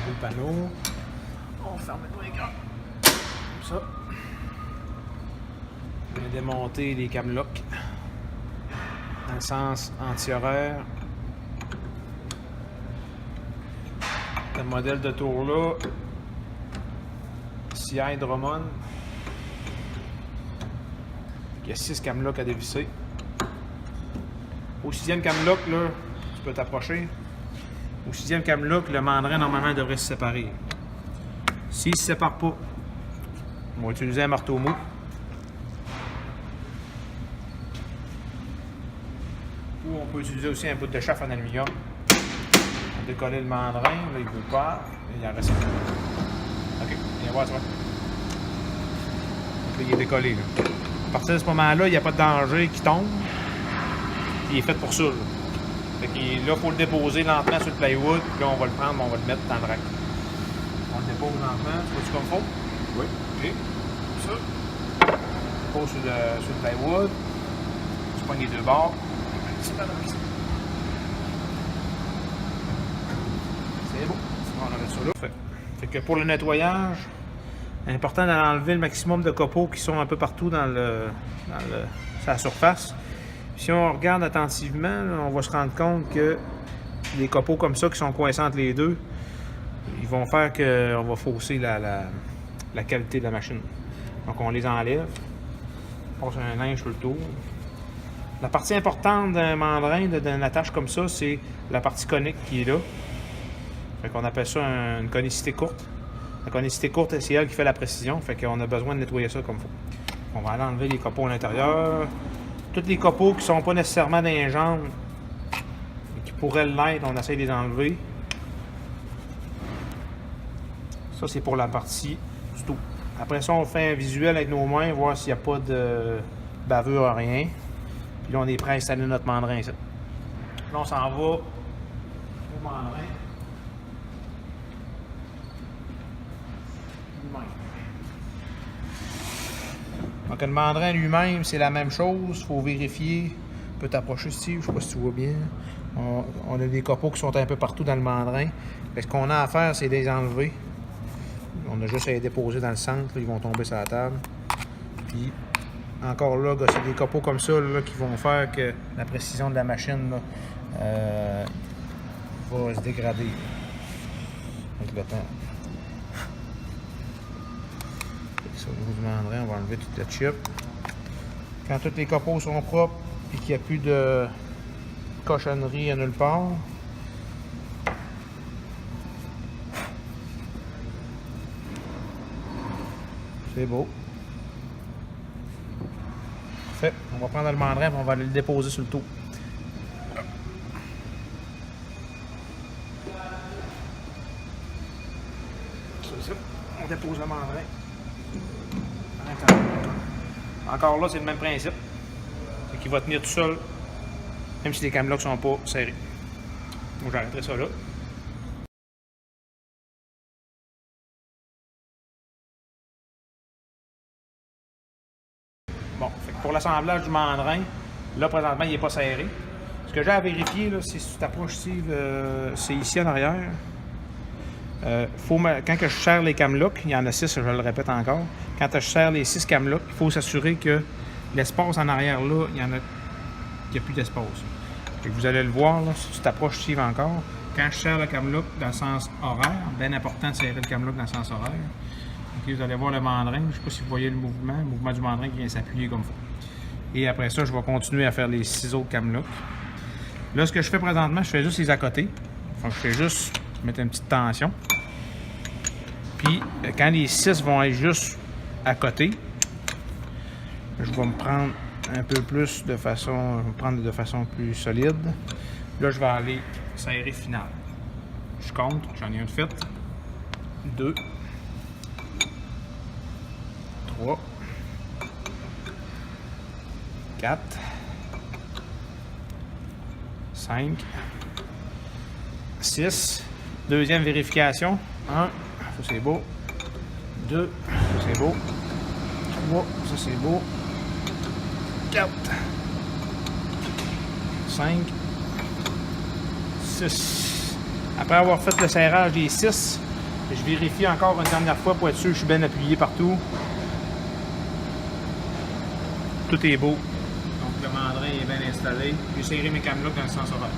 enlever le panneau. On ferme le écran. Comme ça. On va démonter les camelocks dans le sens anti-horaire. Le modèle de tour-là, CI Drummond. Il y a 6 camelocks à dévisser. Au 6e camelock, là, tu peux t'approcher. Au 6e camelock, le mandrin normalement devrait se séparer. S'il ne se sépare pas, on va utiliser un marteau mou. Ou on peut utiliser aussi un bout de chauffe en aluminium. On va décoller le mandrin, là il ne veut pas, il en reste un. Ok, viens voir, tu vois. Donc là, il est décollé. Là. À partir de ce moment-là, il n'y a pas de danger qui tombe. Il est fait pour ça. Là, fait que, là il faut le déposer lentement sur le plywood, puis là on va le prendre, on va le mettre dans le rack. On le dépose lentement, tu vois-tu comme il faut? Oui. Ok. Comme ça. On le dépose sur le plywood. Tu prends les deux bords. C'est beau. On arrête ça là. Fait que pour le nettoyage, c'est important d'enlever le maximum de copeaux qui sont un peu partout sur la surface. Si on regarde attentivement, là, on va se rendre compte que les copeaux comme ça qui sont coincés entre les deux, ils vont faire qu'on va fausser la qualité de la machine. Donc on les enlève, on passe un linge sur le tour. La partie importante d'un mandrin, d'une attache comme ça, c'est la partie conique qui est là. Fait qu'on appelle ça une conicité courte. La conicité courte, c'est elle qui fait la précision. Fait qu'on a besoin de nettoyer ça comme il faut. On va aller enlever les copeaux à l'intérieur. Tous les copeaux qui ne sont pas nécessairement dans les jambes, mais qui pourraient l'être, on essaie de les enlever. Ça, c'est pour la partie du tout. Après ça, on fait un visuel avec nos mains, voir s'il n'y a pas de bavure à rien. Puis là, on est prêt à installer notre mandrin ici. Là, on s'en va au mandrin. Donc le mandrin lui-même, c'est la même chose. Il faut vérifier. Tu peux t'approcher ici, je ne sais pas si tu vois bien. On a des copeaux qui sont un peu partout dans le mandrin. Ce qu'on a à faire, c'est de les enlever. On a juste à les déposer dans le centre. Ils vont tomber sur la table. Puis encore là, c'est des copeaux comme ça là, qui vont faire que la précision de la machine là, va se dégrader avec le temps. Au niveau du mandrin, on va enlever toute la chip. Quand tous les copeaux sont propres et qu'il n'y a plus de cochonnerie à nulle part, c'est beau. Parfait. On va prendre le mandrin et on va aller le déposer sur le tour. C'est ça. On dépose le mandrin. Encore là, c'est le même principe. C'est qu'il va tenir tout seul, même si les camelocks ne sont pas serrés. Donc j'arrêterai ça là. Bon, fait que pour l'assemblage du mandrin, là présentement il n'est pas serré. Ce que j'ai à vérifier, c'est si tu t'approches ici, c'est ici en arrière. Quand que je serre les camelocks, il y en a 6, je le répète encore. Quand je serre les 6 camelocks, il faut s'assurer que l'espace en arrière là, il n'y a plus d'espace. Vous allez le voir, là, si tu t'approches ici encore, quand je serre le camelock dans le sens horaire, bien important de serrer le camelock dans le sens horaire. Okay, vous allez voir le mandrin, je ne sais pas si vous voyez le mouvement du mandrin qui vient s'appuyer comme ça. Et après ça, je vais continuer à faire les 6 autres camelocks. Là, ce que je fais présentement, je fais juste les à côté. Donc, je fais juste mettre une petite tension. Puis, quand les 6 vont être juste à côté, je vais me prendre un peu plus de façon, plus solide. Là, je vais aller serrer final. Je compte, j'en ai un de fait. 2, 3, 4, 5, 6. Deuxième vérification. 1, ça c'est beau. 2, ça c'est beau. 3, ça c'est beau. 4, 5, 6. Après avoir fait le serrage des 6, Je vérifie encore une dernière fois pour être sûr que je suis bien appuyé partout. Tout est beau. Donc le mandrin est bien installé. J'ai serré mes camelot dans le sens horaire.